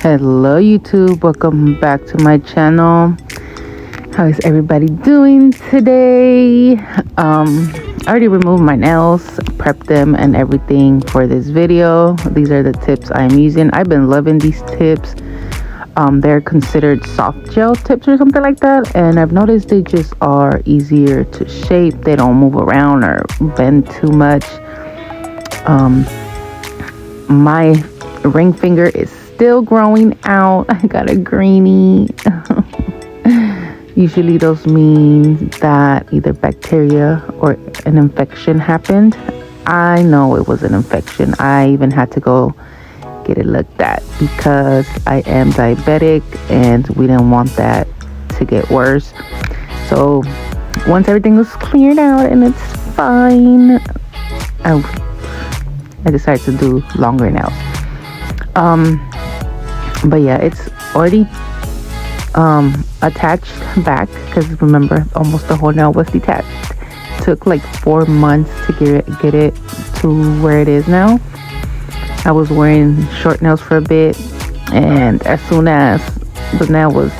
Hello YouTube, welcome back to my channel. How is everybody doing today? I already removed my nails, prepped them and everything for this video. These are the tips I'm using. I've been loving these tips. They're considered soft gel tips or something like that, and I've noticed they just are easier to shape. They don't move around or bend too much. My ring finger is still growing out. I got a greenie. Usually those mean that either bacteria or an infection happened. I know it was an infection. I even had to go get it looked at because I am diabetic and we didn't want that to get worse. So once everything was cleared out and it's fine, I decided to do longer nails. But yeah, it's already attached back because remember, almost the whole nail was detached. Took like 4 months to get it to where it is now. I was wearing short nails for a bit, and as soon as the nail was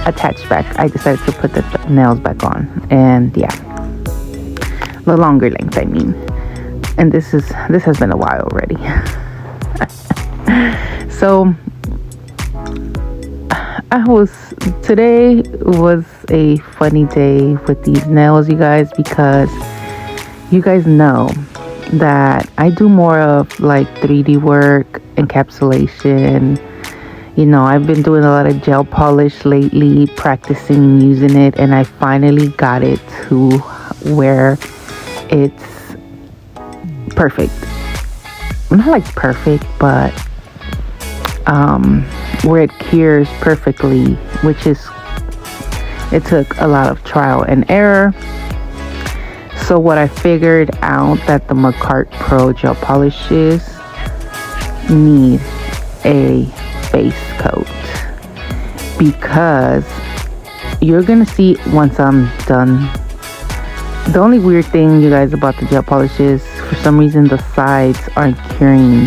attached back, I decided to put the nails back on. And yeah, the longer length, I mean. And this has been a while already. So today was a funny day with these nails, you guys, because you guys know that I do more of like 3D work, encapsulation. You know, I've been doing a lot of gel polish lately, practicing using it, and I finally got it to where it's perfect. Not like perfect, but where it cures perfectly, which is, it took a lot of trial and error. So what I figured out that the Macart Pro gel polishes need a base coat, because you're gonna see once I'm done. The only weird thing, you guys, about the gel polishes, for some reason the sides aren't curing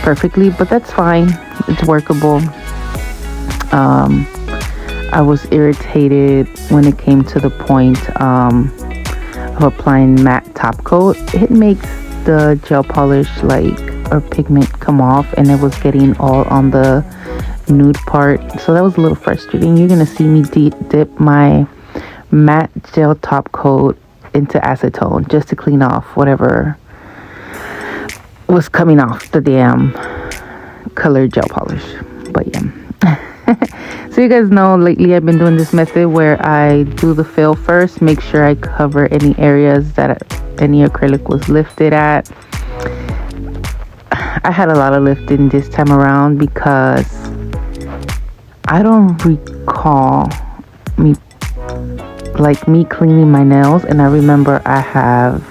perfectly, but that's fine. It's workable. I was irritated when it came to the point of applying matte top coat. It makes the gel polish or pigment come off, and it was getting all on the nude part, so that was a little frustrating. You're gonna see me dip my matte gel top coat into acetone just to clean off whatever was coming off the damn colored gel polish. But yeah. So you guys know lately I've been doing this method where I do the fill first, make sure I cover any areas that any acrylic was lifted at. I had a lot of lifting this time around because I don't recall me cleaning my nails, and I remember I have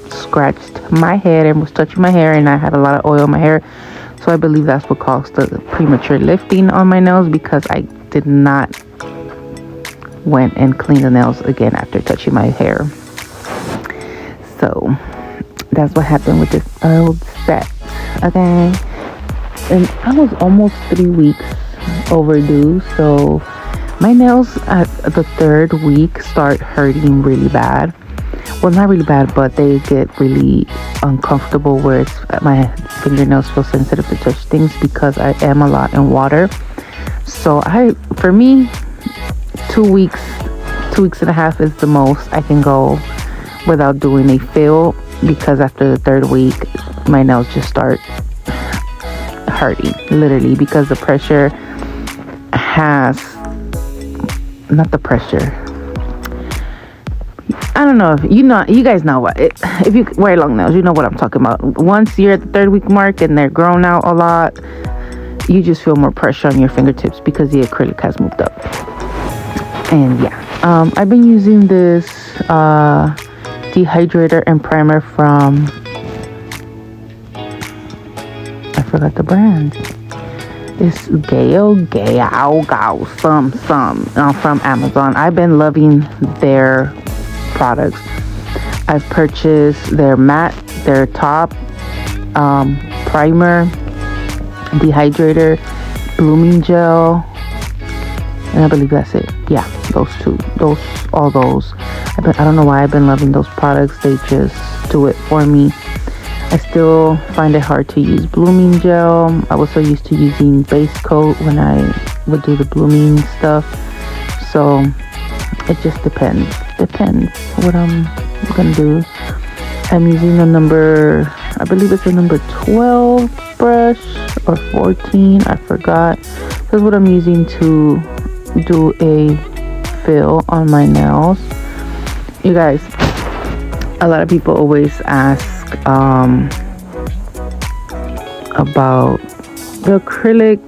scratched my head and was touching my hair, and I had a lot of oil in my hair. So I believe that's what caused the premature lifting on my nails, because I did not went and clean the nails again after touching my hair. So that's what happened with this old set. Okay, and I was almost 3 weeks overdue, so my nails at the 3rd week start hurting really bad. Well, not really bad, but they get really uncomfortable where my fingernails feel sensitive to touch things, because I am a lot in water. So for me, 2 weeks and a half is the most I can go without doing a fill, because after the 3rd week, my nails just start hurting, literally, because the pressure not the pressure. I don't know if you guys know what if you wear long nails, you know what I'm talking about. Once you're at the 3rd week mark and they're grown out a lot, you just feel more pressure on your fingertips because the acrylic has moved up. And yeah, I've been using this dehydrator and primer from, I forgot the brand. It's from Amazon. I've been loving their products. I've purchased their top primer, dehydrator, blooming gel, and I believe that's it. Yeah, those two. All those. I don't know why I've been loving those products. They just do it for me. I still find it hard to use blooming gel. I was so used to using base coat when I would do the blooming stuff. So it just depends what I'm gonna do. I'm using I believe it's a number 12 brush or 14, I forgot. That's what I'm using to do a fill on my nails. You guys, a lot of people always ask about the acrylic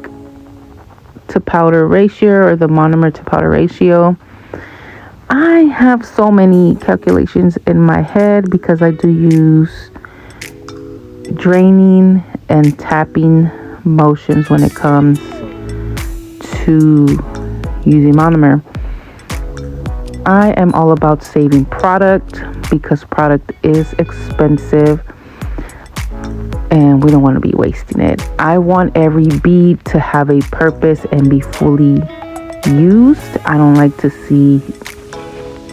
to powder ratio or the monomer to powder ratio. I have so many calculations in my head because I do use draining and tapping motions when it comes to using monomer. I am all about saving product because product is expensive and we don't want to be wasting it. I want every bead to have a purpose and be fully used. I don't like to see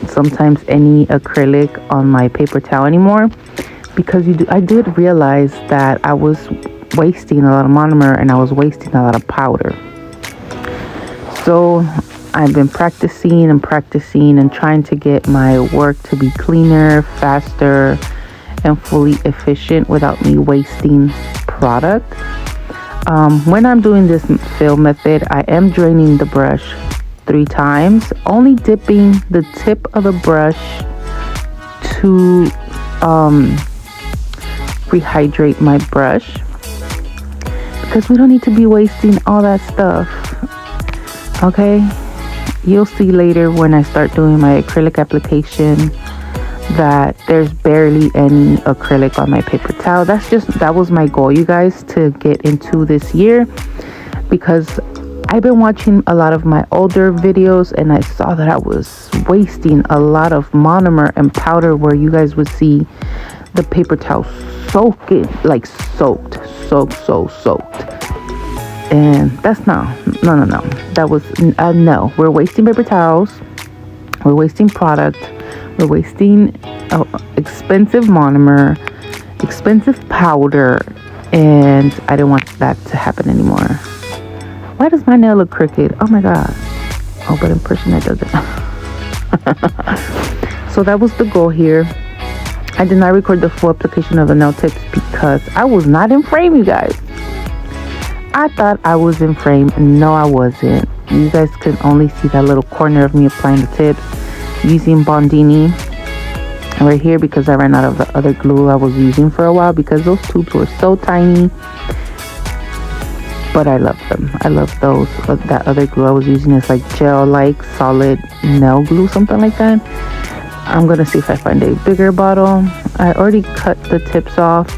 sometimes any acrylic on my paper towel anymore because I did realize that I was wasting a lot of monomer and I was wasting a lot of powder. So I've been practicing and trying to get my work to be cleaner, faster, and fully efficient without me wasting product. When I'm doing this fill method, I am draining the brush 3 times, only dipping the tip of the brush to rehydrate my brush because we don't need to be wasting all that stuff. Okay, you'll see later when I start doing my acrylic application that there's barely any acrylic on my paper towel. That was my goal, you guys, to get into this year, because I've been watching a lot of my older videos and I saw that I was wasting a lot of monomer and powder where you guys would see the paper towel soaking, like soaked. And that's no. That was no. We're wasting paper towels. We're wasting product. We're wasting expensive monomer, expensive powder, and I didn't want that to happen anymore. Why does my nail look crooked? Oh my god. Oh, but in person that doesn't. So that was the goal here. I did not record the full application of the nail tips because I was not in frame, you guys. I thought I was in frame. No, I wasn't. You guys can only see that little corner of me applying the tips using Bondini right here because I ran out of the other glue I was using for a while because those tubes were so tiny. But I love them. I love those. That other glue I was using is like gel-like solid nail glue, something like that. I'm gonna see if I find a bigger bottle. I already cut the tips off.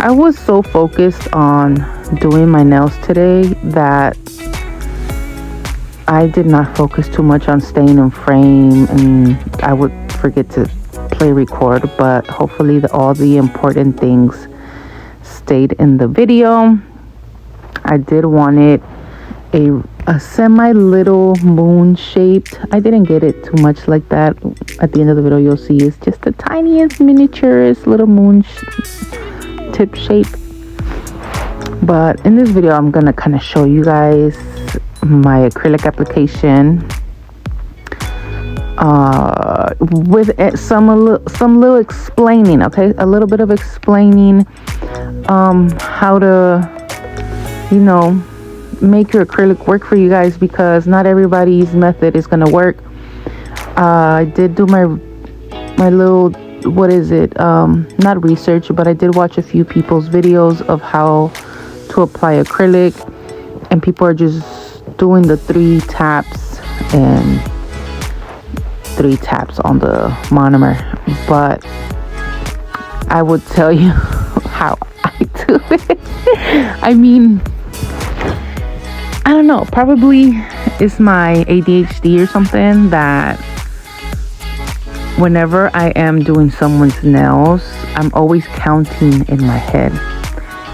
I was so focused on doing my nails today that I did not focus too much on staying in frame, and I would forget to play record, but hopefully all the important things stayed in the video. I did want it a semi little moon shaped. I didn't get it too much like that. At the end of the video you'll see it's just the tiniest miniaturest little moon tip shape. But in this video I'm gonna kind of show you guys my acrylic application with some little explaining, okay, a little bit of explaining how to, you know, make your acrylic work for you guys, because not everybody's method is gonna work. I did do my little, what is it, not research, but I did watch a few people's videos of how to apply acrylic, and people are just doing the 3 taps and 3 taps on the monomer. But I would tell you how I do it. I mean, I don't know, probably it's my ADHD or something that whenever I am doing someone's nails, I'm always counting in my head.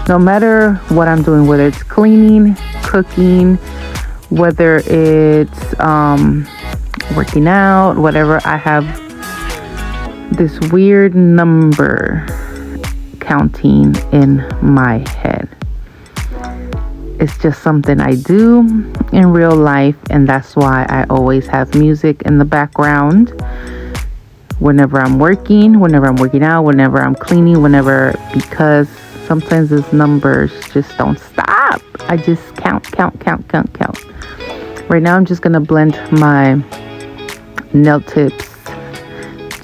No matter what I'm doing, whether it's cleaning, cooking, whether it's working out, whatever. I have this weird number counting in my head. It's just something I do in real life, and that's why I always have music in the background whenever I'm working out, whenever I'm cleaning, because sometimes these numbers just don't stop. I just count. Right now I'm just gonna blend my nail tips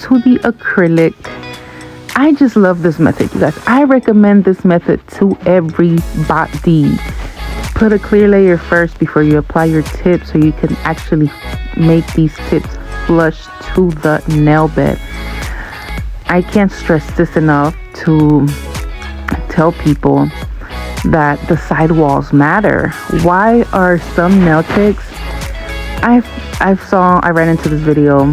to the acrylic. I just love this method, you guys. I recommend this method to everybody. Put a clear layer first before you apply your tips, so you can actually make these tips flush to the nail bed. I can't stress this enough to tell people that the sidewalls matter. Why are some nail techs? I ran into this video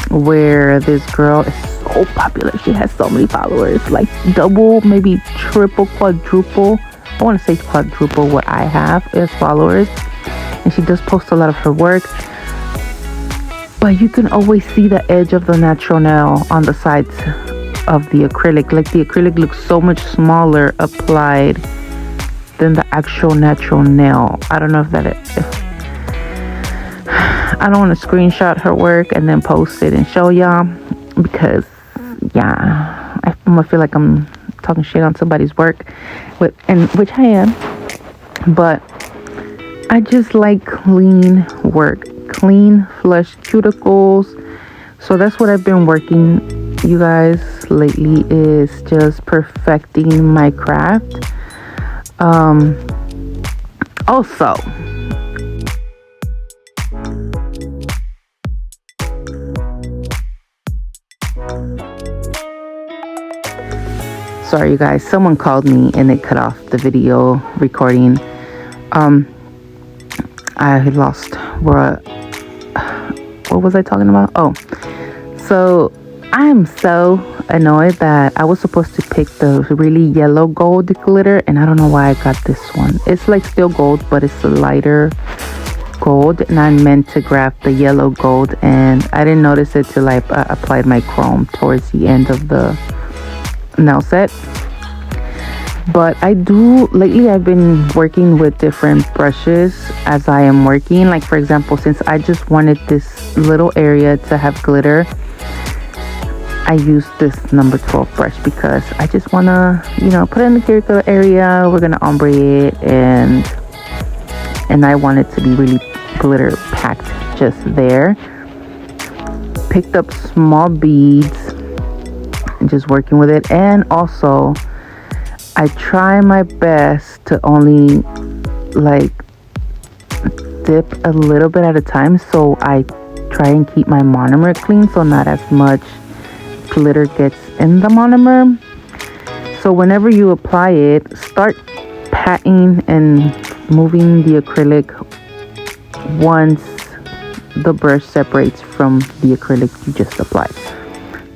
where this girl is so popular. She has so many followers, like double, maybe triple, quadruple. I want to say quadruple what I have as followers. And she does post a lot of her work. But you can always see the edge of the natural nail on the sides of the acrylic. Like the acrylic looks so much smaller applied than the actual natural nail. I don't know if I don't want to screenshot her work and then post it and show y'all, because I'm gonna feel like I'm talking shit on somebody's work, which I am. But I just like clean work, clean, flush cuticles. So that's what I've been working, you guys, lately, is just perfecting my craft. Also, sorry you guys, someone called me and it cut off the video recording. I lost what was I talking about? Oh, so I'm so annoyed that I was supposed to pick the really yellow gold glitter, and I don't know why I got this one. It's like still gold, but it's a lighter gold, and I meant to grab the yellow gold, and I didn't notice it till I applied my chrome towards the end of the nail set. But lately I've been working with different brushes as I am working. Like, for example, since I just wanted this little area to have glitter, I used this number 12 brush because I just want to, put it in the cuticle area. We're going to ombre it, and I want it to be really glitter packed just there. Picked up small beads and just working with it. And also, I try my best to only dip a little bit at a time, so I try and keep my monomer clean, so not as much glitter gets in the monomer. So whenever you apply it, start patting and moving the acrylic once the brush separates from the acrylic you just applied.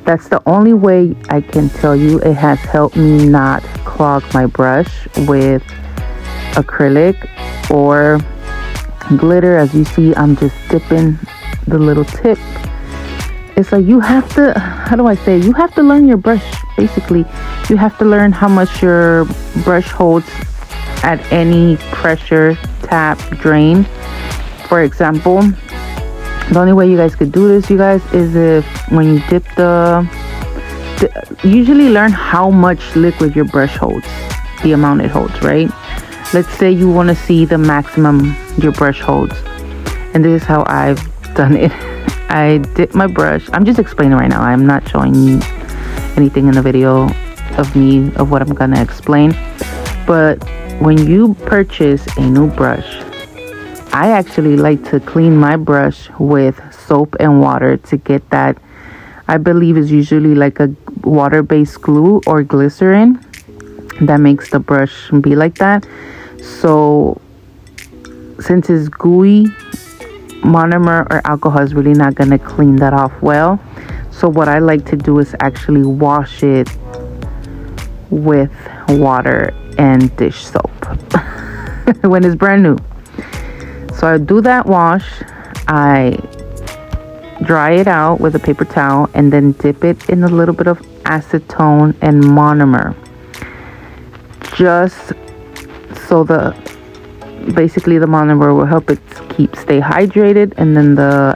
That's the only way I can tell you it has helped me not clog my brush with acrylic or glitter. As you see, I'm just dipping the little tip. It's like you have to, you have to learn your brush. Basically, you have to learn how much your brush holds at any pressure, tap, drain. For example, the only way you guys could do this, you guys, is if when you dip usually learn how much liquid your brush holds, the amount it holds, right? Let's say you want to see the maximum your brush holds. And this is how I've done it. I dip my brush. I'm just explaining right now. I'm not showing you anything in the video of what I'm going to explain. But when you purchase a new brush, I actually like to clean my brush with soap and water to get that. I believe is usually like a water-based glue or glycerin that makes the brush be like that. So since it's gooey, monomer or alcohol is really not going to clean that off well. So what I like to do is actually wash it with water and dish soap when it's brand new. So I do that wash. I dry it out with a paper towel and then dip it in a little bit of acetone and monomer, just so basically the monomer will help it stay hydrated, and then the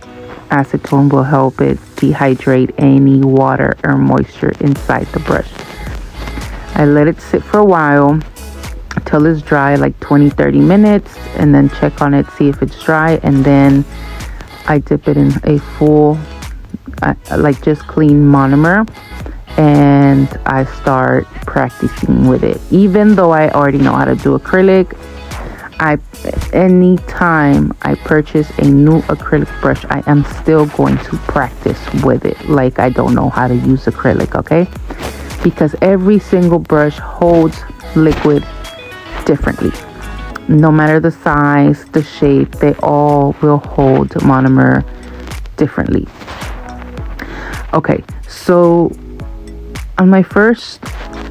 acetone will help it dehydrate any water or moisture inside the brush. I let it sit for a while till it's dry, like 20-30 minutes, and then check on it, see if it's dry, and then I dip it in a full like just clean monomer, and I start practicing with it. Even though I already know how to do acrylic, anytime I purchase a new acrylic brush, I am still going to practice with it like I don't know how to use acrylic, okay? Because every single brush holds liquid differently. No matter the size, the shape, they all will hold monomer differently. Okay, so on my first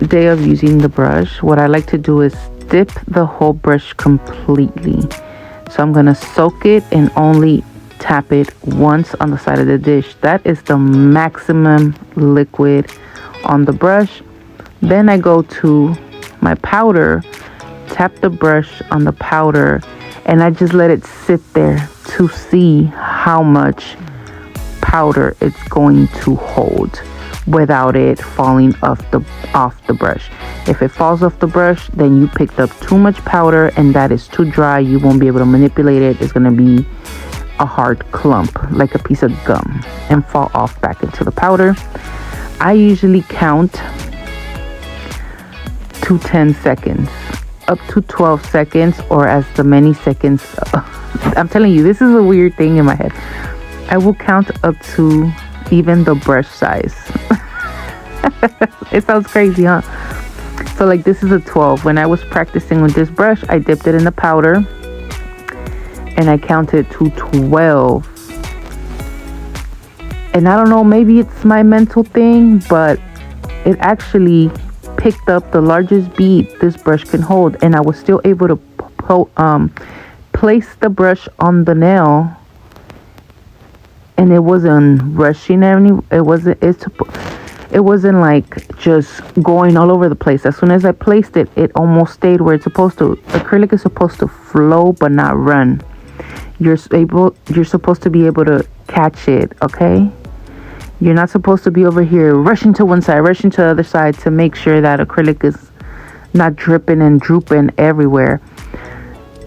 day of using the brush, what I like to do is dip the whole brush completely. So I'm gonna soak it and only tap it once on the side of the dish. That is the maximum liquid on the brush. Then I go to my powder, tap the brush on the powder, and I just let it sit there to see how much powder it's going to hold without it falling off the brush. If it falls off the brush, then you picked up too much powder and that is too dry. You won't be able to manipulate it. It's going to be a hard clump like a piece of gum and fall off back into the powder. I usually count to 10 seconds, up to 12 seconds, or as the many seconds. I'm telling you, this is a weird thing in my head. I will count up to even the brush size. It sounds crazy, huh? So like this is a 12. When I was practicing with this brush, I dipped it in the powder and I counted to 12. And I don't know, maybe it's my mental thing, but it actually picked up the largest bead this brush can hold, and I was still able to place the brush on the nail, and it wasn't rushing it wasn't like just going all over the place. As soon as I placed it, it almost stayed where it's supposed to. Acrylic is supposed to flow but not run. You're supposed to be able to catch it, okay? You're not supposed to be over here rushing to one side, rushing to the other side to make sure that acrylic is not dripping and drooping everywhere.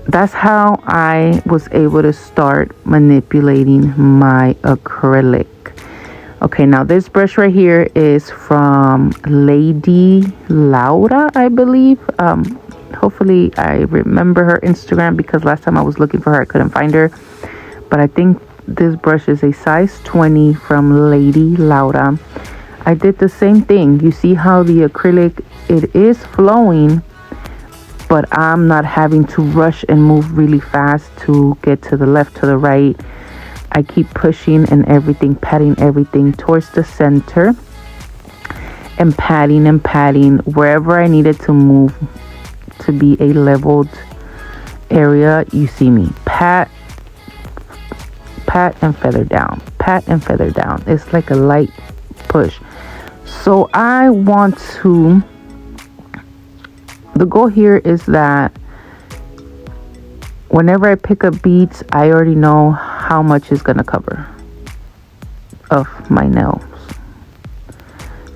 That's how I was able to start manipulating my acrylic. Okay, now this brush right here is from Lady Laura, I believe. Hopefully I remember her Instagram, because last time I was looking for her, I couldn't find her. But I think this brush is a size 20 from Lady Laura. I did the same thing. You see how the acrylic, it is flowing, but I'm not having to rush and move really fast to get to the left, to the right. I keep pushing and everything, patting everything towards the center, and patting wherever I needed to move to be a leveled area. You see me pat and feather down, pat and feather down. It's like a light push. So I want to, the goal here is that whenever I pick up beads, I already know how much is going to cover of my nails.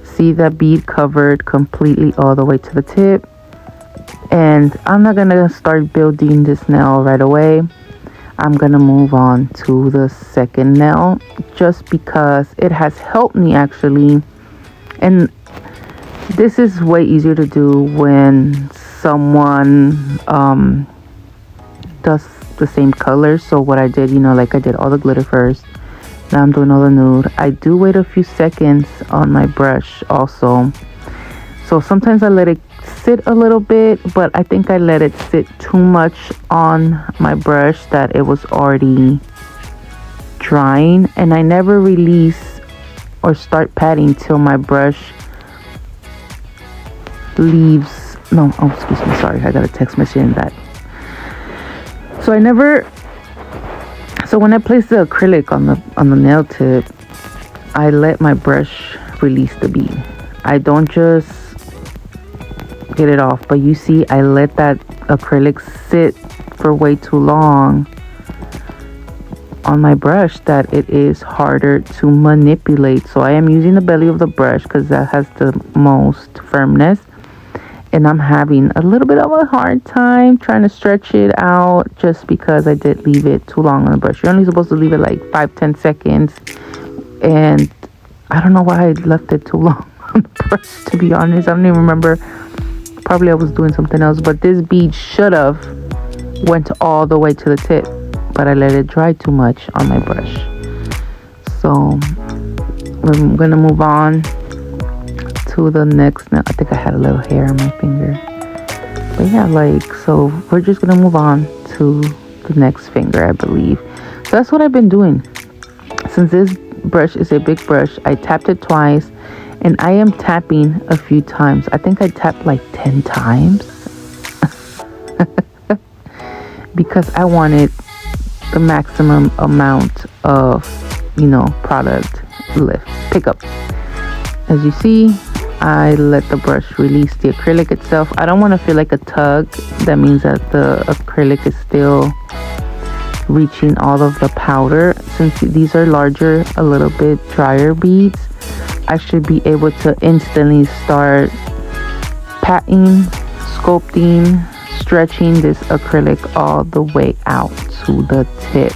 See that bead covered completely all the way to the tip. And I'm not going to start building this nail right away. I'm going to move on to the second nail, just because it has helped me actually. And this is way easier to do when someone does the same colors. So what I did, like I did all the glitter first. Now I'm doing all the nude. I do wait a few seconds on my brush also. So sometimes I let it sit a little bit, but I think I let it sit too much on my brush that it was already drying, and I never release or start patting till my brush leaves. No, oh, excuse me, sorry, I got a text message in that. So I never So when I place the acrylic on the nail tip, I let my brush release the bead. I don't just get it off, but you see I let that acrylic sit for way too long on my brush that it is harder to manipulate. So I am using the belly of the brush because that has the most firmness, and I'm having a little bit of a hard time trying to stretch it out just because I did leave it too long on the brush. You're only supposed to leave it like 5-10 seconds, and I don't know why I left it too long on the brush, to be honest. I don't even remember. Probably I was doing something else, but this bead should have went all the way to the tip, but I let it dry too much on my brush. So we're gonna move on to the next nail. I think I had a little hair on my finger, but yeah, so we're just gonna move on to the next finger, I believe. So that's what I've been doing. Since this brush is a big brush, I tapped it twice, and I am tapping a few times. I think I tapped like 10 times because I wanted the maximum amount of, product pickup. As you see, I let the brush release the acrylic itself. I don't want to feel like a tug. That means that the acrylic is still reaching all of the powder. Since these are larger, a little bit drier beads, I should be able to instantly start patting, sculpting, stretching this acrylic all the way out to the tip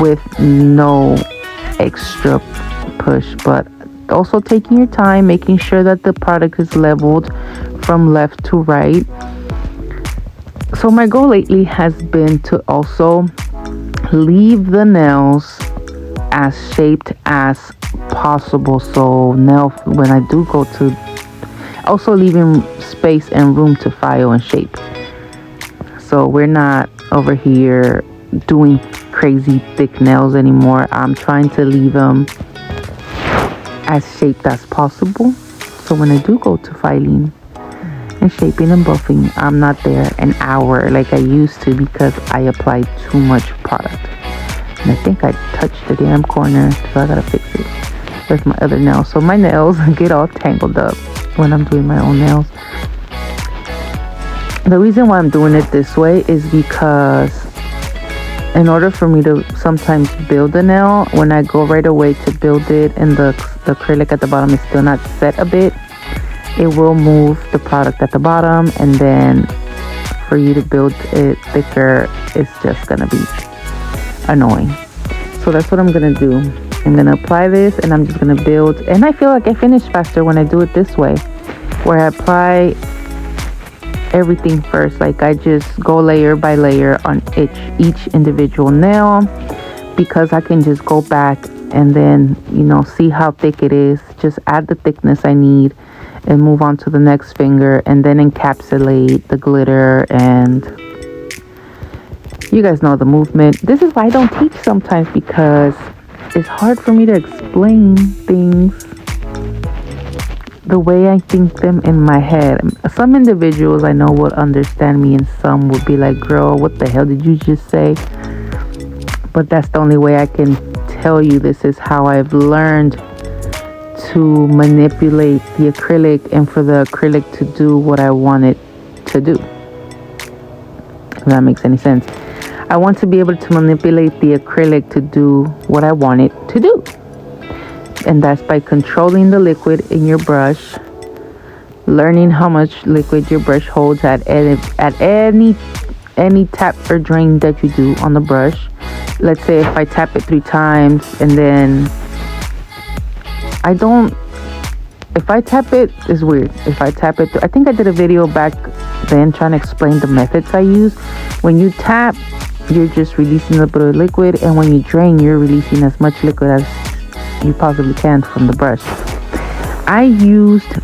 with no extra push, but also taking your time, making sure that the product is leveled from left to right. So my goal lately has been to also leave the nails as shaped as possible. So now when I do go to, also leaving space and room to file and shape. So we're not over here doing crazy thick nails anymore. I'm trying to leave them as shaped as possible. So when I do go to filing and shaping and buffing, I'm not there an hour like I used to because I applied too much product. And I think I touched the damn corner, so I gotta fix it. There's my other nail. So my nails get all tangled up when I'm doing my own nails. The reason why I'm doing it this way is because in order for me to sometimes build a nail, when I go right away to build it and the acrylic at the bottom is still not set a bit, it will move the product at the bottom, and then for you to build it thicker, it's just gonna be annoying. So that's what I'm gonna do. I'm gonna apply this and I'm just gonna build, and I feel like I finish faster when I do it this way, where I apply everything first. Like I just go layer by layer on each individual nail, because I can just go back and then see how thick it is, just add the thickness I need and move on to the next finger, and then encapsulate the glitter. And you guys know the movement. This is why I don't teach sometimes, because it's hard for me to explain things the way I think them in my head. Some individuals I know would understand me, and some would be like, girl, what the hell did you just say? But that's the only way I can tell you. This is how I've learned to manipulate the acrylic, and for the acrylic to do what I want it to do. If that makes any sense. I want to be able to manipulate the acrylic to do what I want it to do. And that's by controlling the liquid in your brush, learning how much liquid your brush holds at any tap or drain that you do on the brush. Let's say if I tap it 3 times and then if I tap it, it's weird. If I tap it, I think I did a video back then trying to explain the methods I use. When you tap, you're just releasing a little bit of liquid, and when you drain, you're releasing as much liquid as you possibly can from the brush. I used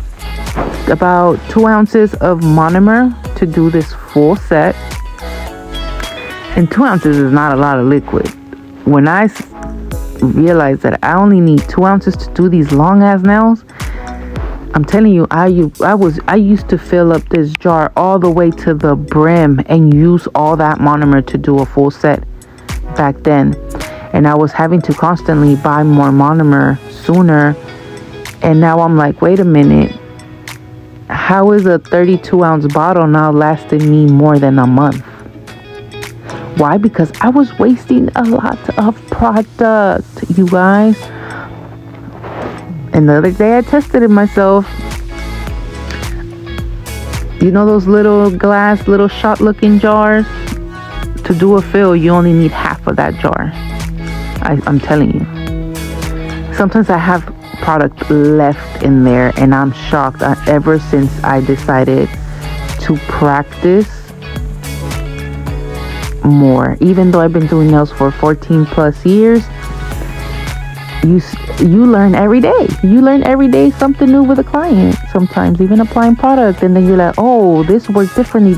about 2 ounces of monomer to do this full set, and 2 ounces is not a lot of liquid. When I realized that I only need 2 ounces to do these long ass nails, I'm telling you, I used to fill up this jar all the way to the brim and use all that monomer to do a full set. back then, and I was having to constantly buy more monomer sooner. And now I'm like, wait a minute, how is a 32-ounce bottle now lasting me more than a month? Why? Because I was wasting a lot of product, you guys. And the other day I tested it myself. You know those little glass, little shot looking jars? To do a fill, you only need half of that jar. I'm telling you. Sometimes I have product left in there, and I'm shocked. Ever since I decided to practice more, even though I've been doing nails for 14 plus years, you learn every day. You learn every day something new with a client. Sometimes even applying product, and then you're like, oh, this worked differently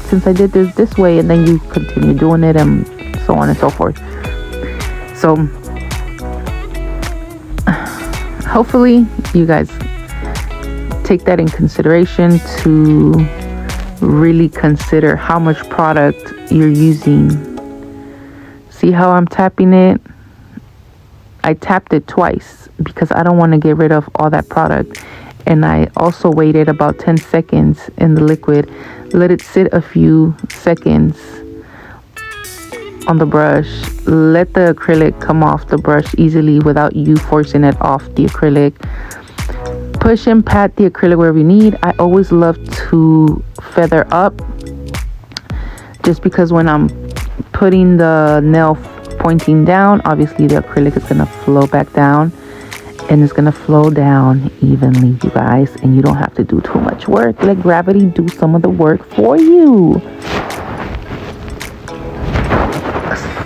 since I did this way, and then you continue doing it, and so on and so forth. So hopefully you guys take that in consideration to really consider how much product you're using. See how I'm tapping it? I tapped it twice because I don't want to get rid of all that product. And I also waited about 10 seconds in the liquid. Let it sit a few seconds on the brush. Let the acrylic come off the brush easily without you forcing it off the acrylic. Push and pat the acrylic wherever you need. I always love to feather up, just because when I'm putting the nail pointing down, obviously the acrylic is going to flow back down, and it's going to flow down evenly, you guys, and you don't have to do too much work. Let gravity do some of the work for you.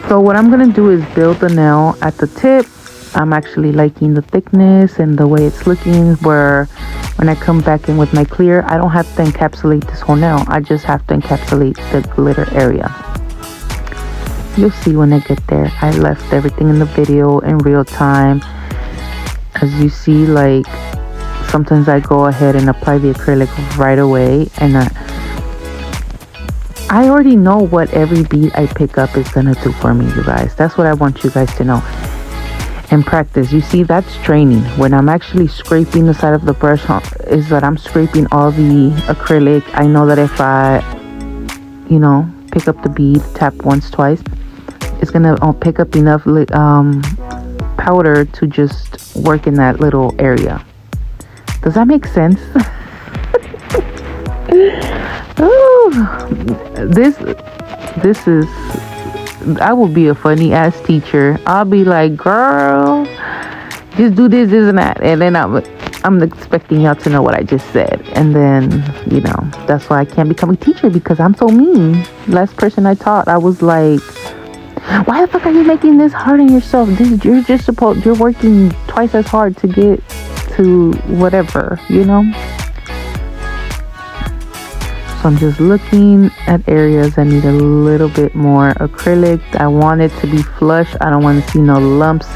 So what I'm going to do is build the nail at the tip. I'm actually liking the thickness and the way it's looking, where when I come back in with my clear, I don't have to encapsulate this whole nail. I just have to encapsulate the glitter area. You'll see when I get there. I left everything in the video in real time. As you see, like, sometimes I go ahead and apply the acrylic right away, and I already know what every bead I pick up is gonna do for me, you guys. That's what I want you guys to know. And practice. You see, that's training. When I'm actually scraping the side of the brush, is that I'm scraping all the acrylic. I know that if I, pick up the bead, tap once, twice, it's gonna pick up enough powder to just work in that little area. Does that make sense? Ooh, this is, I will be a funny ass teacher. I'll be like, girl, just do this and that, and then I'm expecting y'all to know what I just said, and then that's why I can't become a teacher, because I'm so mean. Last person I taught, I was like, why the fuck are you making this hard on yourself? You're working twice as hard to get to whatever, So I'm just looking at areas that need a little bit more acrylic. I want it to be flush. I don't want to see no lumps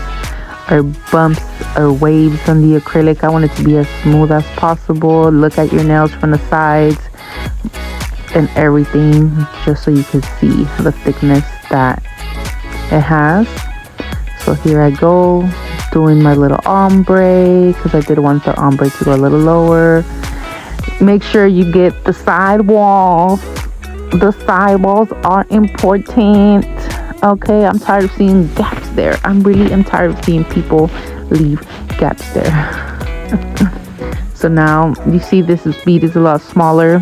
or bumps or waves on the acrylic. I want it to be as smooth as possible. Look at your nails from the sides and everything, just so you can see the thickness that it has. So here I go, doing my little ombre, because I did want the ombre to go a little lower. Make sure you get the sidewalls. The sidewalls are important. Okay, I'm tired of seeing gaps there. I really am tired of seeing people leave gaps there. So now you see this bead is a lot smaller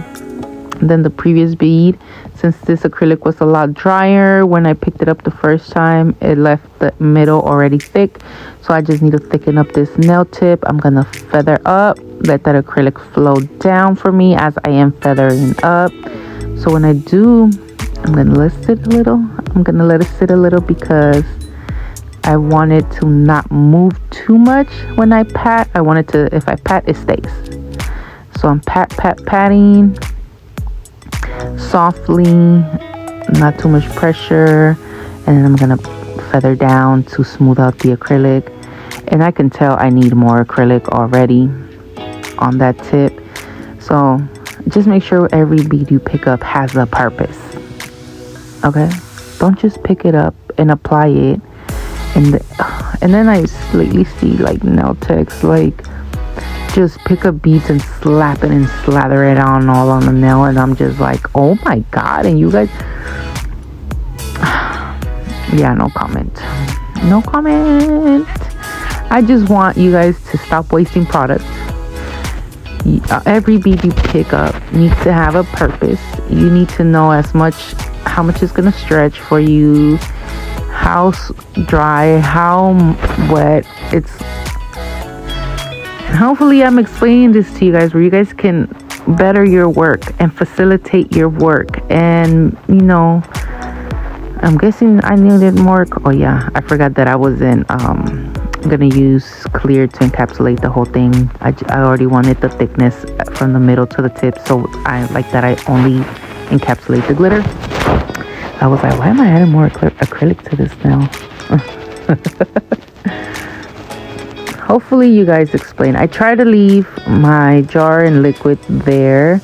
than the previous bead. Since this acrylic was a lot drier when I picked it up the first time, it left the middle already thick. So I just need to thicken up this nail tip. I'm gonna feather up, let that acrylic flow down for me as I am feathering up. So when I do, I'm gonna let it sit a little. I'm gonna let it sit a little because I want it to not move too much when I pat. I want it to, if I pat, it stays. So I'm patting softly, not too much pressure, and then I'm gonna feather down to smooth out the acrylic. And I can tell I need more acrylic already on that tip. So just make sure every bead you pick up has a purpose. Okay, don't just pick it up and apply it. And and then I lately see like nail techs like just pick up beads and slap it and slather it on all on the nail, and I'm just like, oh my god. And you guys, yeah, no comment, no comment. I just want you guys to stop wasting products. Every bead you pick up needs to have a purpose. You need to know how much it's gonna stretch for you, how dry, how wet it's. Hopefully I'm explaining this to you guys where you guys can better your work and facilitate your work. And I'm guessing I needed more. Oh yeah, I forgot that I wasn't gonna use clear to encapsulate the whole thing. I already wanted the thickness from the middle to the tip, so I like that I only encapsulate the glitter. I was like, why am I adding more acrylic to this now? Hopefully you guys explain. I try to leave my jar and liquid there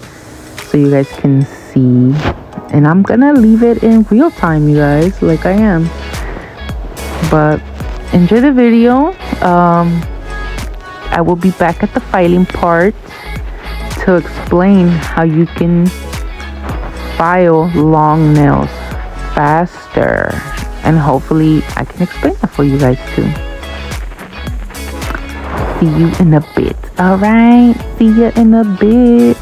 so you guys can see. And I'm gonna leave it in real time, you guys, like I am. But enjoy the video. I will be back at the filing part to explain how you can file long nails faster. And hopefully I can explain that for you guys too. See you in a bit. Alright, see you in a bit.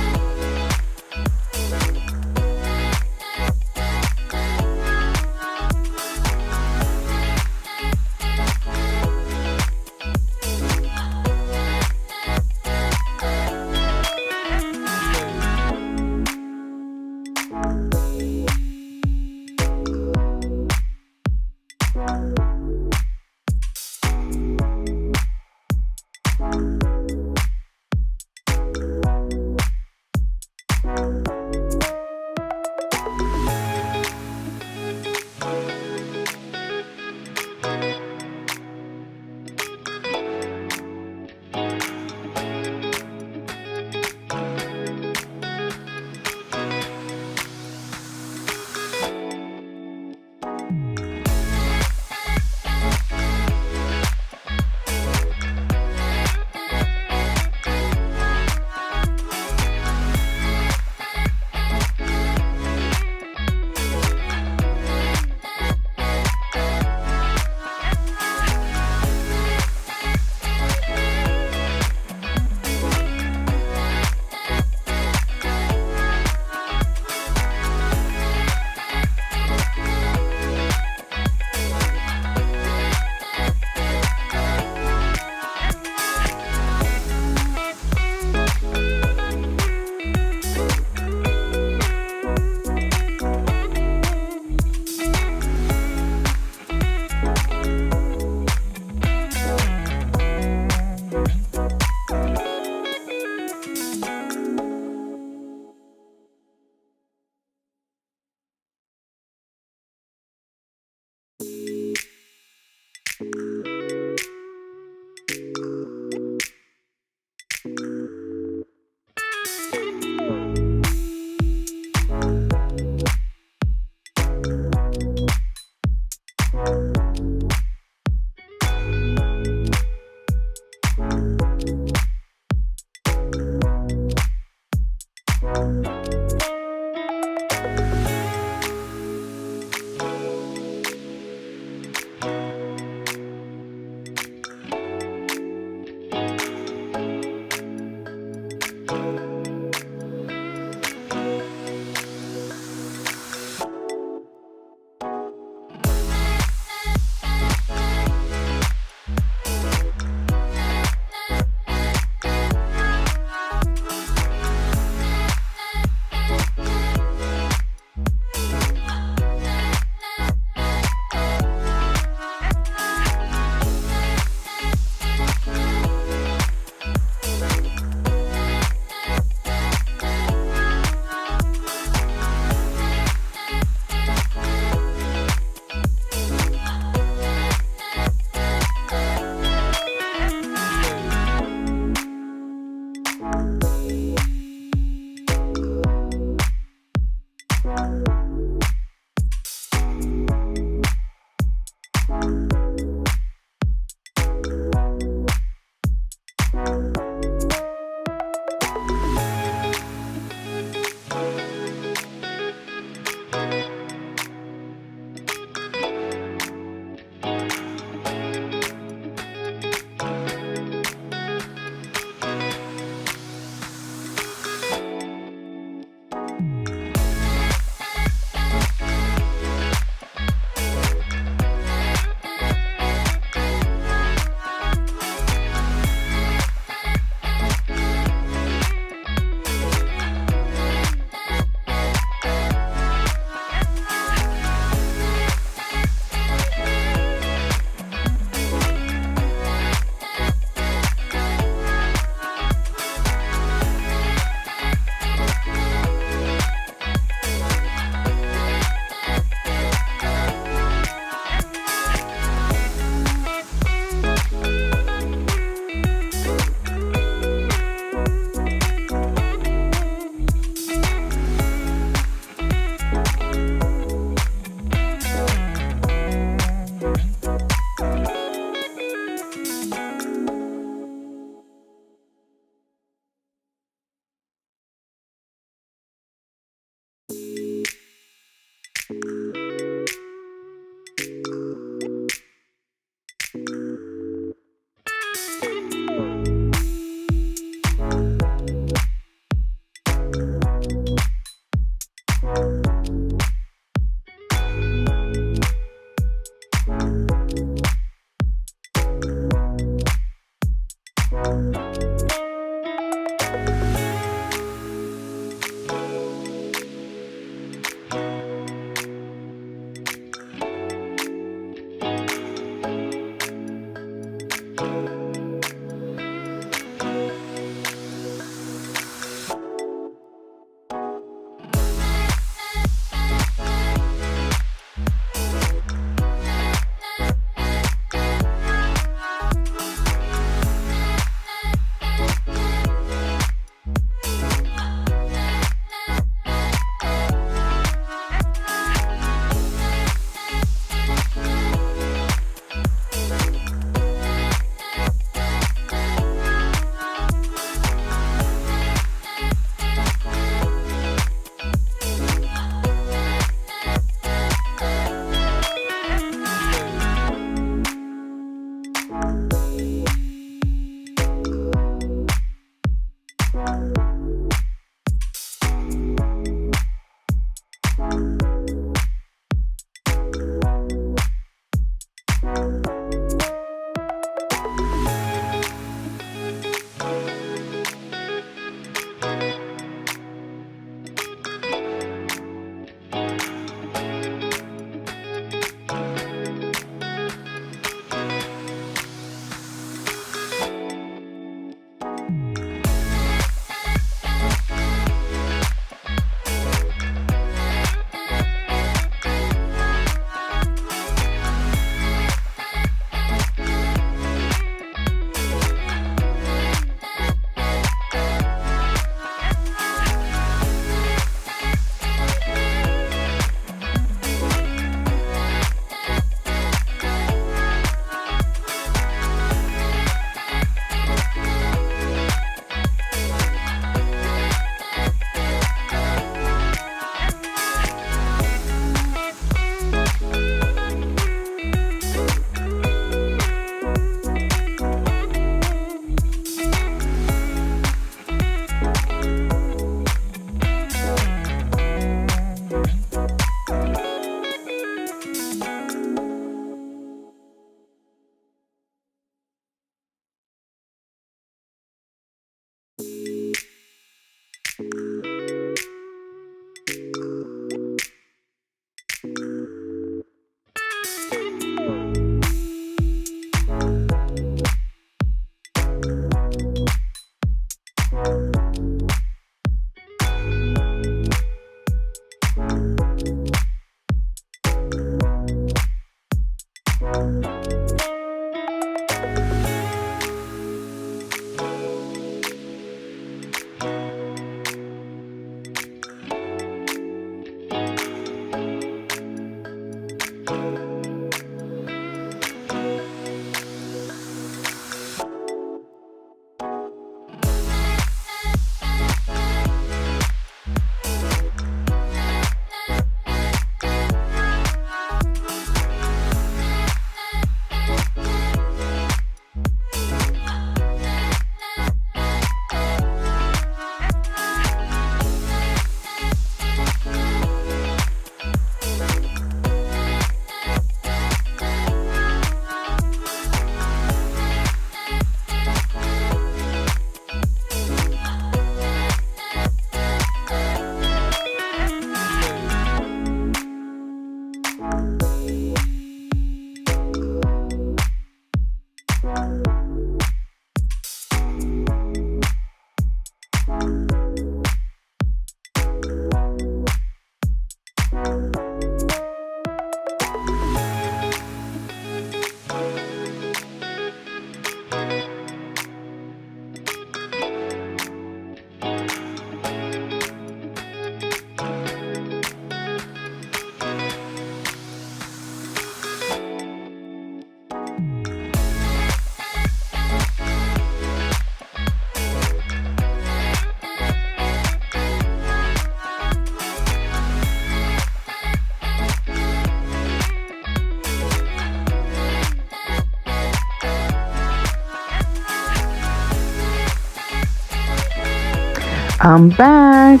I'm back.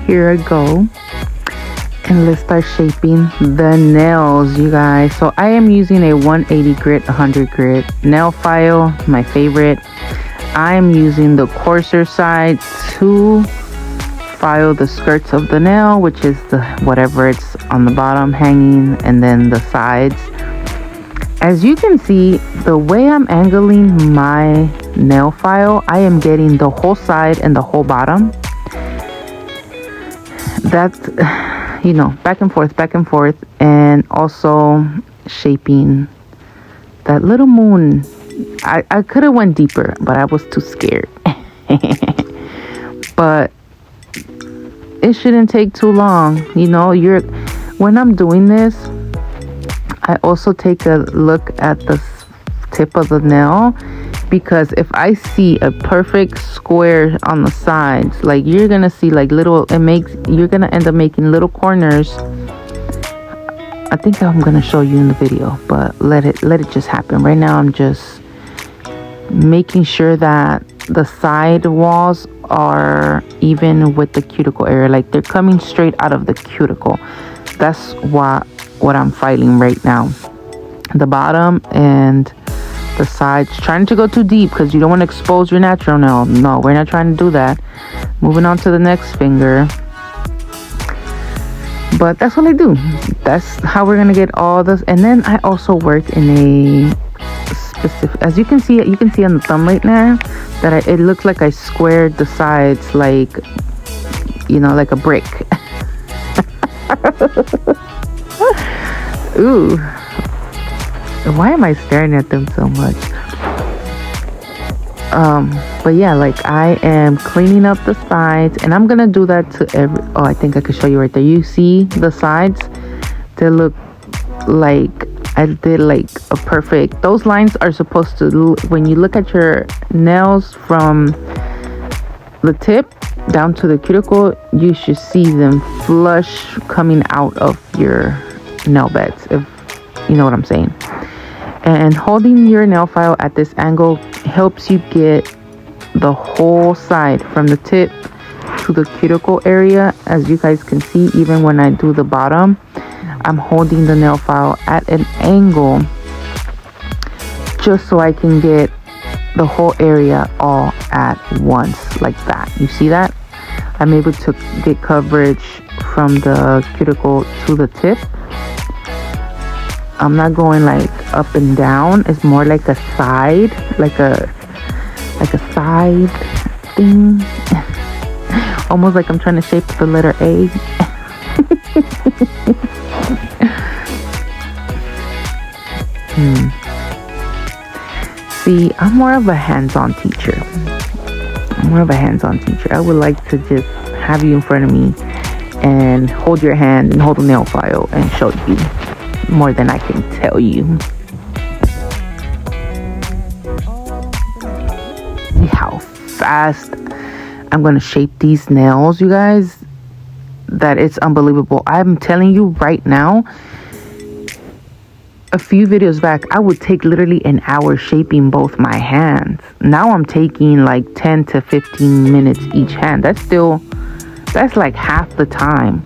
Here I go. And let's start shaping the nails, you guys. So I am using a 180 grit, 100 grit nail file, my favorite. I'm using the coarser side to file the skirts of the nail, which is the whatever it's on the bottom hanging, and then the sides. As you can see, the way I'm angling my nail file, I am getting the whole side and the whole bottom. That's, you know, back and forth, and also shaping that little moon. I could have went deeper, but I was too scared. But it shouldn't take too long. You know, when I'm doing this, I also take a look at the tip of the nail, because if I see a perfect square on the sides, like you're gonna see like you're gonna end up making little corners. I think I'm gonna show you in the video, but let it just happen. Right now I'm just making sure that the side walls are even with the cuticle area, like they're coming straight out of the cuticle. That's what I'm filing right now. The bottom and the sides, trying to go too deep because you don't want to expose your natural nail. No, we're not trying to do that. Moving on to the next finger. But that's what I do. That's how we're gonna get all this. And then I also work in a specific, as you can see on the thumb right now, that it looks like I squared the sides like, you know, like a brick. Ooh, why am I staring at them so much? But yeah, like I am cleaning up the sides, and I'm gonna do that to I think I could show you right there. You see the sides? They look like I did like a perfect. Those lines are supposed to, when you look at your nails from the tip down to the cuticle, you should see them flush coming out of your nail beds, if you know what I'm saying. And holding your nail file at this angle helps you get the whole side from the tip to the cuticle area. As you guys can see, even when I do the bottom, I'm holding the nail file at an angle just so I can get the whole area all at once, like that. You see that? I'm able to get coverage from the cuticle to the tip. I'm not going like up and down. It's more like a side, like a side thing. Almost like I'm trying to shape the letter A. See, I'm more of a hands-on teacher. I would like to just have you in front of me and hold your hand and hold a nail file and show you more than I can tell you. See how fast I'm gonna shape these nails, you guys, that it's unbelievable. I'm telling you right now, a few videos back, I would take literally an hour shaping both my hands. Now I'm taking like 10 to 15 minutes each hand. That's like half the time.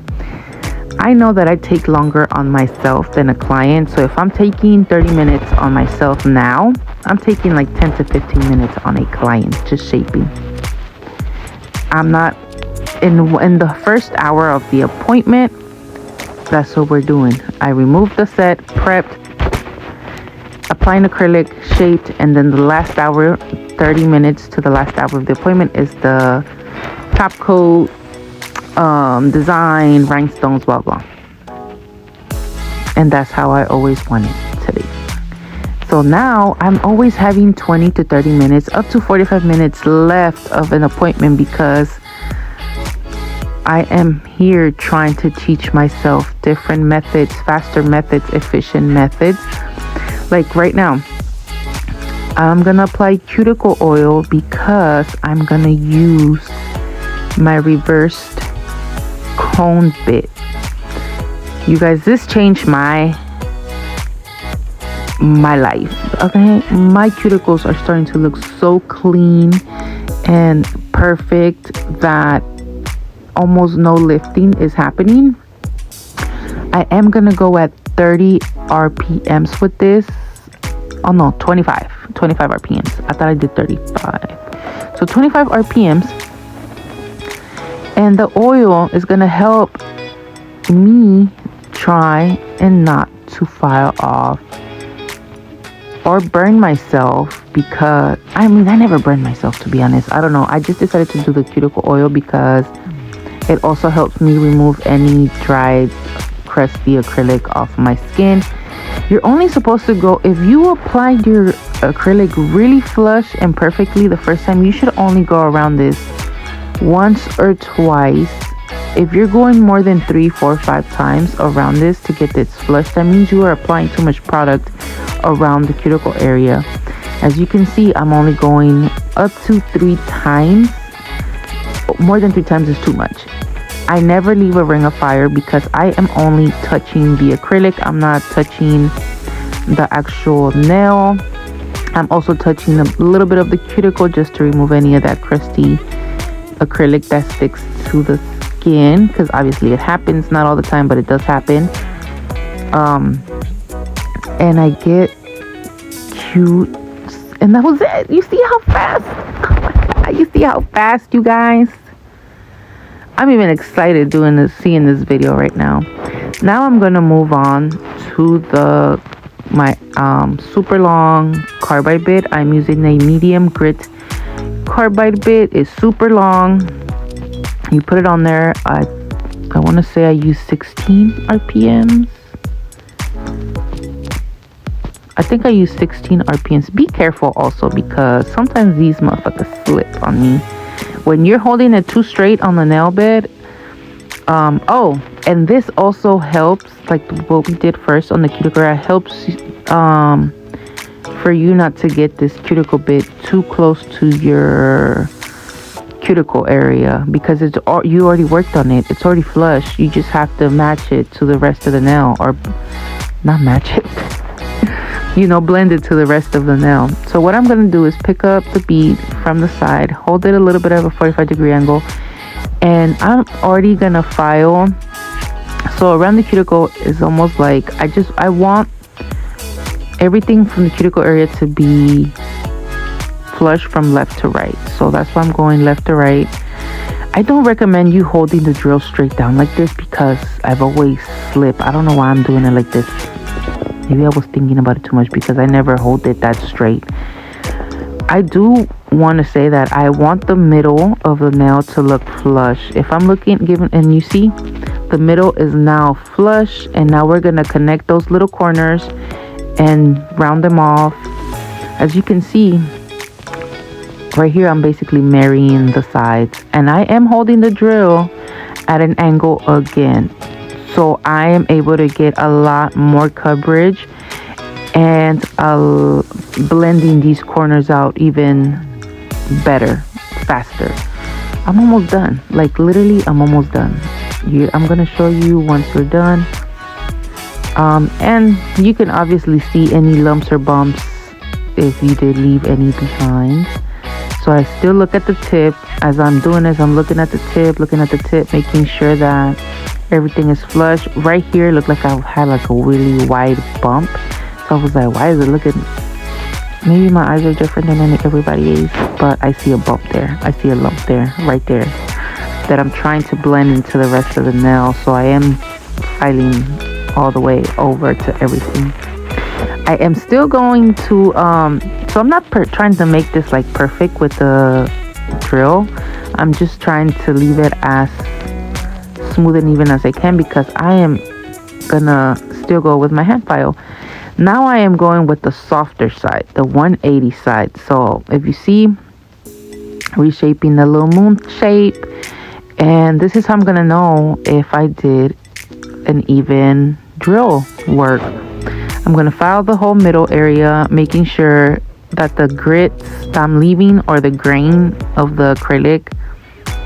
I know that I take longer on myself than a client. So if I'm taking 30 minutes on myself now, I'm taking like 10 to 15 minutes on a client just shaping. I'm not in the first hour of the appointment. That's what we're doing. I removed the set, prepped, applying acrylic, shaped, and then the last hour, 30 minutes to the last hour of the appointment, is the top coat, design, rhinestones, blah blah. And that's how I always want it to be. So now I'm always having 20 to 30 minutes, up to 45 minutes left of an appointment, because I am here trying to teach myself different methods, faster methods, efficient methods. Like right now, I'm gonna apply cuticle oil because I'm gonna use my reversed cone bit. You guys, this changed my life. Okay, my cuticles are starting to look so clean and perfect that almost no lifting is happening. I am gonna go at 30 RPMs with this. Oh no, 25 RPMs. I thought I did 35. So 25 RPMs. And the oil is gonna help me try and not to file off or burn myself, because I never burn myself, to be honest. I don't know, I just decided to do the cuticle oil because it also helps me remove any dried crusty acrylic off my skin. You're only supposed to go, if you applied your acrylic really flush and perfectly the first time, you should only go around this once or twice. If you're going more than 3, 4, 5 times around this to get this flush, that means you are applying too much product around the cuticle area. As you can see, I'm only going up to 3 times. More than 3 times is too much. I never leave a ring of fire because I am only touching the acrylic. I'm not touching the actual nail. I'm also touching a little bit of the cuticle just to remove any of that crusty acrylic that sticks to the skin, because obviously it happens, not all the time, but it does happen. And I get cute, and that was it. You see how fast? Oh my God, you see how fast, you guys? I'm even excited seeing this video right now. Now I'm gonna move on to my super long carbide bit. I'm using a medium grit carbide bit. It's super long. You put it on there. I want to say I use 16 RPMs. I think I use 16 RPMs. Be careful also, because sometimes these motherfuckers slip on me. When you're holding it too straight on the nail bed. Oh, and this also helps, like what we did first on the cuticle area, helps for you not to get this cuticle bit too close to your cuticle area, because you already worked on it. It's already flush. You just have to match it to the rest of the nail, or not match it, blend it to the rest of the nail. So what I'm going to do is pick up the bead from the side, hold it a little bit of a 45-degree angle, and I'm already going to file. So around the cuticle is almost like I want everything from the cuticle area to be flush from left to right. So that's why I'm going left to right. I don't recommend you holding the drill straight down like this, because I've always slipped. I don't know why I'm doing it like this. Maybe I was thinking about it too much, because I never hold it that straight. I do want to say that I want the middle of the nail to look flush. If I'm and you see the middle is now flush, and now we're going to connect those little corners and round them off. As you can see right here, I'm basically marrying the sides, and I am holding the drill at an angle again, so I am able to get a lot more coverage and blending these corners out even better, faster. I'm almost done. Like literally, I'm almost done. I'm gonna show you once we're done. And you can obviously see any lumps or bumps if you did leave any behind. So I still look at the tip. As I'm doing this, I'm looking at the tip, making sure that everything is flush. Right here looked like I had like a really wide bump. So I was like, why is it looking, maybe my eyes are different than everybody's, but I see a bump there. I see a lump there, right there, that I'm trying to blend into the rest of the nail. So I am filing all the way over to everything. I am still going to so I'm not trying to make this like perfect with the drill. I'm just trying to leave it as smooth and even as I can, because I am gonna still go with my hand file. Now I am going with the softer side, the 180 side. So if you see, reshaping the little moon shape, and this is how I'm gonna know if I did an even drill work. I'm gonna file the whole middle area, making sure that the grits that I'm leaving, or the grain of the acrylic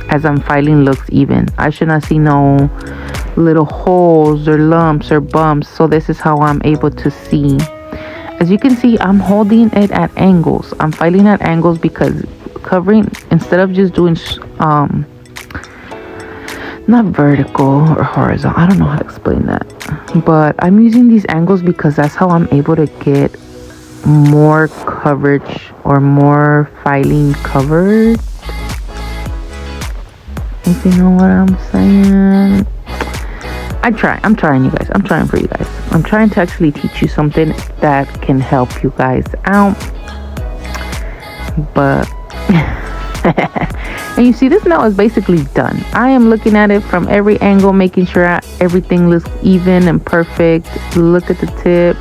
as I'm filing, looks even. I should not see no little holes or lumps or bumps. So this is how I'm able to see. As you can see, I'm holding it at angles. I'm filing at angles because covering, instead of just doing not vertical or horizontal. I don't know how to explain that. But I'm using these angles because that's how I'm able to get more coverage or more filing covered. If you know what I'm saying. I'm trying, you guys. I'm trying for you guys. I'm trying to actually teach you something that can help you guys out. But and you see, this nail is basically done. I am looking at it from every angle, making sure everything looks even and perfect. Look at the tip.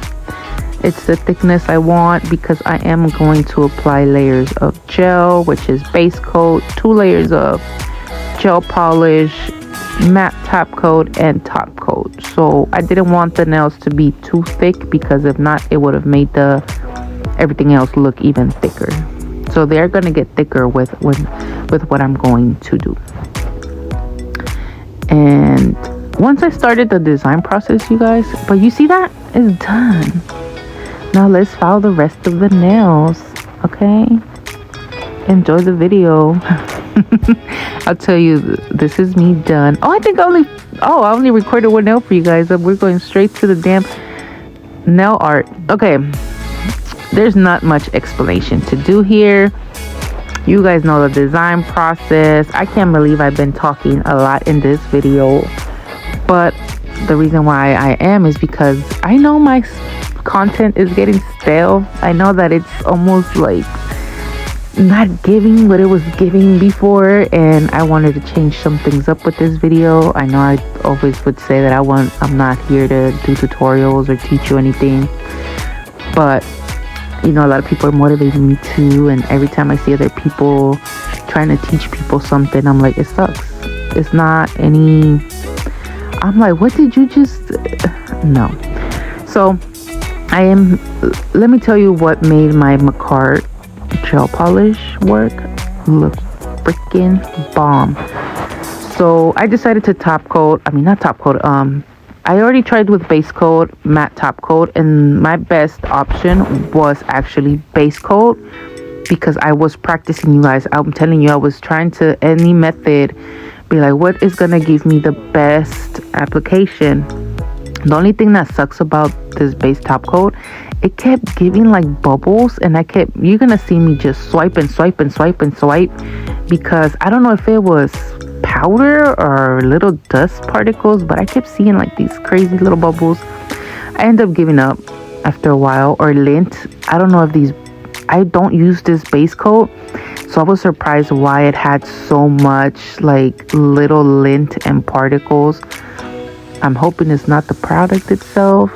It's the thickness I want because I am going to apply layers of gel, which is base coat, 2 layers of gel polish, matte top coat, and top coat. So I didn't want the nails to be too thick because if not, it would have made everything else look even thicker. So they're gonna get thicker with what I'm going to do. And once I started the design process, you guys, but you see that is done. Now let's file the rest of the nails. Okay, enjoy the video. I'll tell you, this is me done. I only recorded 1 nail for you guys. We're going straight to the damn nail art. Okay, there's not much explanation to do here. You guys know the design process. I can't believe I've been talking a lot in this video, but the reason why I am is because I know my content is getting stale. I know that it's almost like not giving what it was giving before, and I wanted to change some things up with this video. I know I always would say that I'm not here to do tutorials or teach you anything, but you know, a lot of people are motivating me too, and every time I see other people trying to teach people something, I'm like, it sucks. It's not any, I'm like, what did you just, no. So let me tell you what made my Macart gel polish work look freaking bomb. So I decided to I already tried with base coat, matte top coat, and my best option was actually base coat because I was practicing, you guys. I'm telling you, I was trying to any method be like, what is gonna give me the best application? The only thing that sucks about this base top coat, it kept giving like bubbles, and you're gonna see me just swipe and swipe and swipe and swipe because I don't know if it was powder or little dust particles, but I kept seeing like these crazy little bubbles. I ended up giving up after a while. Or lint, I don't know if I don't use this base coat, so I was surprised why it had so much like little lint and particles. I'm hoping it's not the product itself.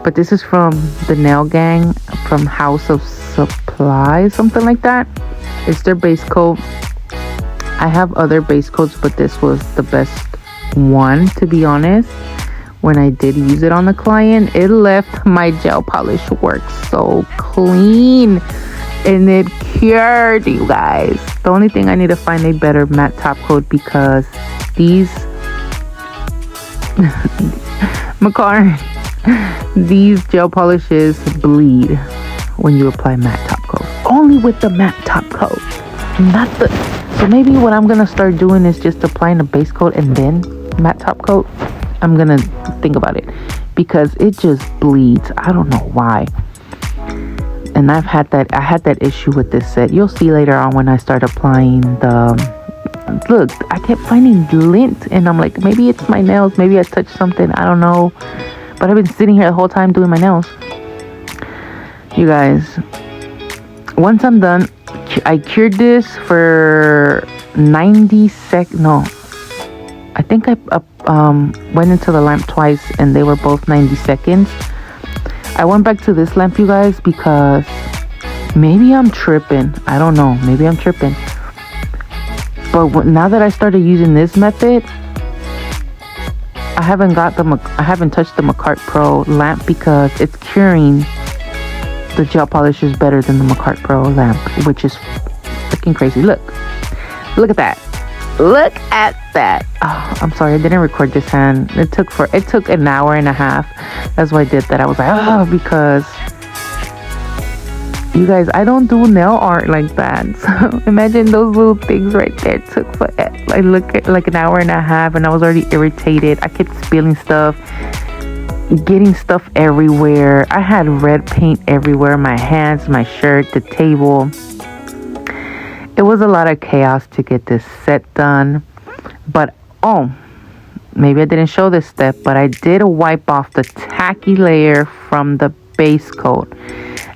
But this is from the Nail Gang from House of Supply, something like that. It's their base coat. I have other base coats, but this was the best one, to be honest. When I did use it on the client, it left my gel polish work so clean, and it cured, you guys. The only thing, I need to find a better matte top coat because these Macart, these gel polishes bleed when you apply matte top coat. Only with the matte top coat, not the. So maybe what I'm gonna start doing is just applying a base coat and then matte top coat. I'm gonna think about it because it just bleeds. I don't know why. And I had that issue with this set. You'll see later on when I start applying look, I kept finding lint, and I'm like, maybe it's my nails, maybe I touched something, I don't know. But I've been sitting here the whole time doing my nails. You guys, once I'm done, I cured this for 90 seconds. No, I think I went into the lamp twice and they were both 90 seconds. I went back to this lamp, you guys, because maybe I'm tripping. I don't know. Maybe I'm tripping. But now that I started using this method, I haven't touched the Macart Pro lamp because it's curing the gel polish is better than the Macart Pro lamp, which is freaking crazy. Look at that. Look at that. Oh, I'm sorry, I didn't record this hand. It took an hour and a half. That's why I did that. I was like, because You guys, I don't do nail art like that. So imagine those little things right there took for like an hour and a half, and I was already irritated. I kept spilling stuff, getting stuff everywhere. I had red paint everywhere, my hands, my shirt, the table. It was a lot of chaos to get this set done. But maybe I didn't show this step, but I did wipe off the tacky layer from the base coat.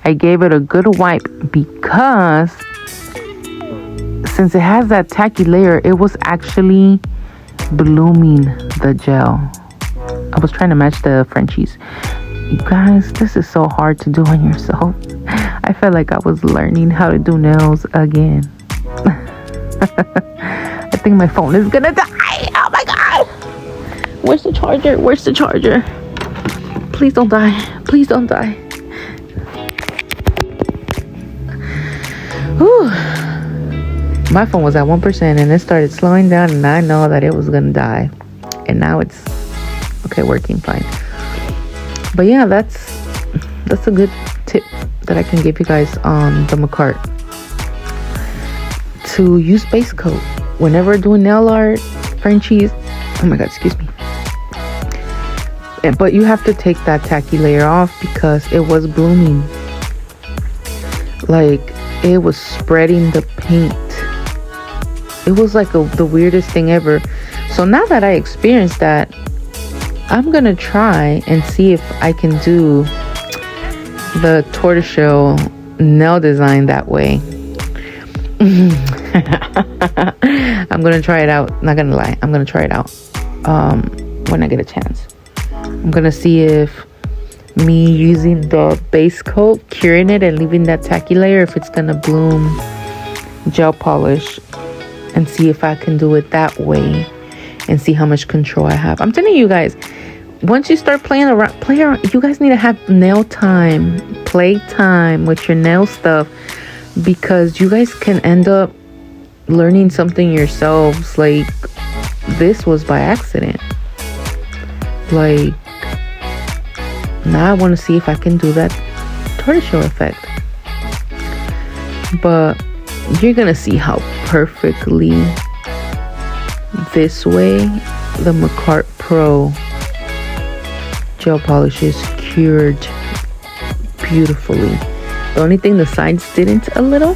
I gave it a good wipe because since it has that tacky layer, it was actually blooming the gel. I was trying to match the Frenchies. You guys, this is so hard to do on yourself. I felt like I was learning how to do nails again. I think my phone is gonna die. Oh my god. Where's the charger? Where's the charger? Please don't die. Please don't die. Whew. My phone was at 1% and it started slowing down, and I know that it was gonna die. And now it's okay, working fine. But yeah, that's a good tip that I can give you guys on the McCart. To use base coat whenever doing nail art, Frenchies. Oh my god, excuse me. But you have to take that tacky layer off because it was blooming. Like, it was spreading the paint. It was like the weirdest thing ever. So now that I experienced that, I'm gonna try and see if I can do the tortoiseshell nail design that way. I'm gonna try it out. Not gonna lie, I'm gonna try it out when I get a chance. I'm gonna see if me using the base coat, curing it and leaving that tacky layer, if it's gonna bloom gel polish, and see if I can do it that way and see how much control I have. I'm telling you guys, once you start playing around, you guys need to have nail time, play time with your nail stuff, because you guys can end up learning something yourselves. Like, this was by accident. Like, now I want to see if I can do that tortoiseshell effect. But you're gonna see how perfectly this way the McCart Pro gel polish is cured beautifully. The only thing the sides didn't a little.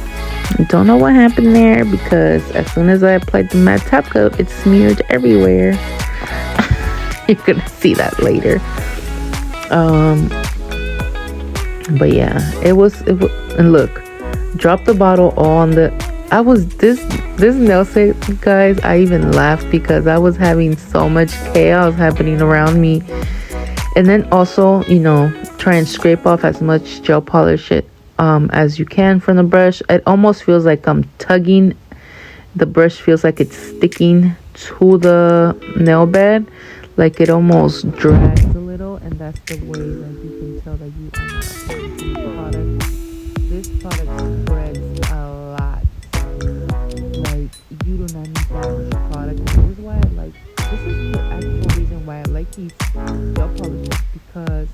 I don't know what happened there, because as soon as I applied the matte top coat, it smeared everywhere. You're gonna see that later. But yeah, it was, and look, drop the bottle on the, this nail set, guys, I even laughed because I was having so much chaos happening around me. And then also, you know, try and scrape off as much gel polish as you can from the brush. It almost feels like I'm tugging. The brush feels like it's sticking to the nail bed, like it almost drags a little, and that's the way that you can tell that you are not applying this product. This product spreads a lot. Like, you do not need that much product. And this is why I like, this is the actual reason why I like these gel polishes, because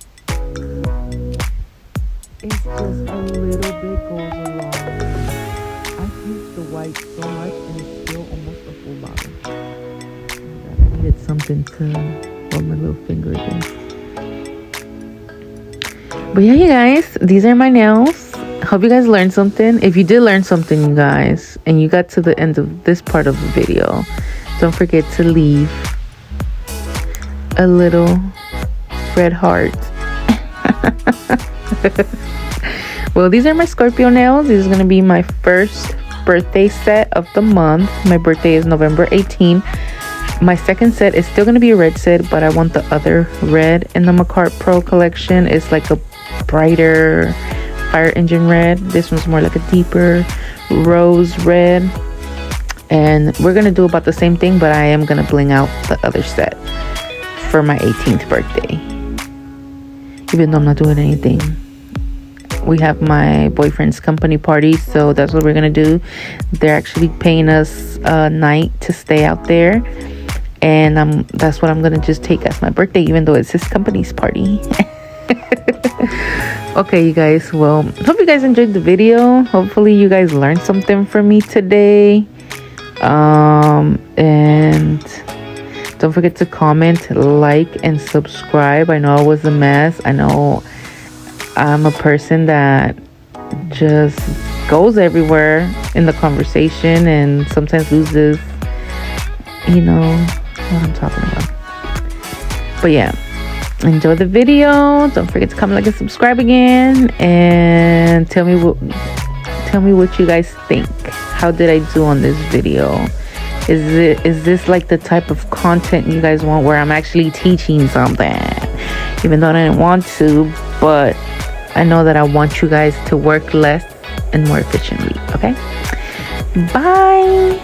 it's just a little bit goes a long way. I've used the white so much and it's still almost a full bottle. I needed something to hold my little finger against. But yeah, you guys, these are my nails. Hope you guys learned something. If you did learn something, you guys, and you got to the end of this part of the video, don't forget to leave a little red heart. Well, these are my Scorpio nails. This is going to be my first birthday set of the month. My birthday is November 18. My second set is still going to be a red set, but I want the other red in the McCart Pro collection. It's like a brighter fire engine red. This one's more like a deeper rose red. And we're going to do about the same thing, but I am going to bling out the other set for my 18th birthday. Even though I'm not doing anything. We have my boyfriend's company party, so that's what we're gonna do. They're actually paying us a night to stay out there, and that's what I'm gonna just take as my birthday, even though it's his company's party. Okay, you guys. Well, hope you guys enjoyed the video. Hopefully, you guys learned something from me today. And don't forget to comment, like, and subscribe. I know I was a mess. I know I'm a person that just goes everywhere in the conversation and sometimes loses, what I'm talking about. But yeah, enjoy the video. Don't forget to comment, like, and subscribe again, and tell me what you guys think. How did I do on this video? Is this like the type of content you guys want, where I'm actually teaching something, even though I didn't want to, but I know that I want you guys to work less and more efficiently. Okay, bye.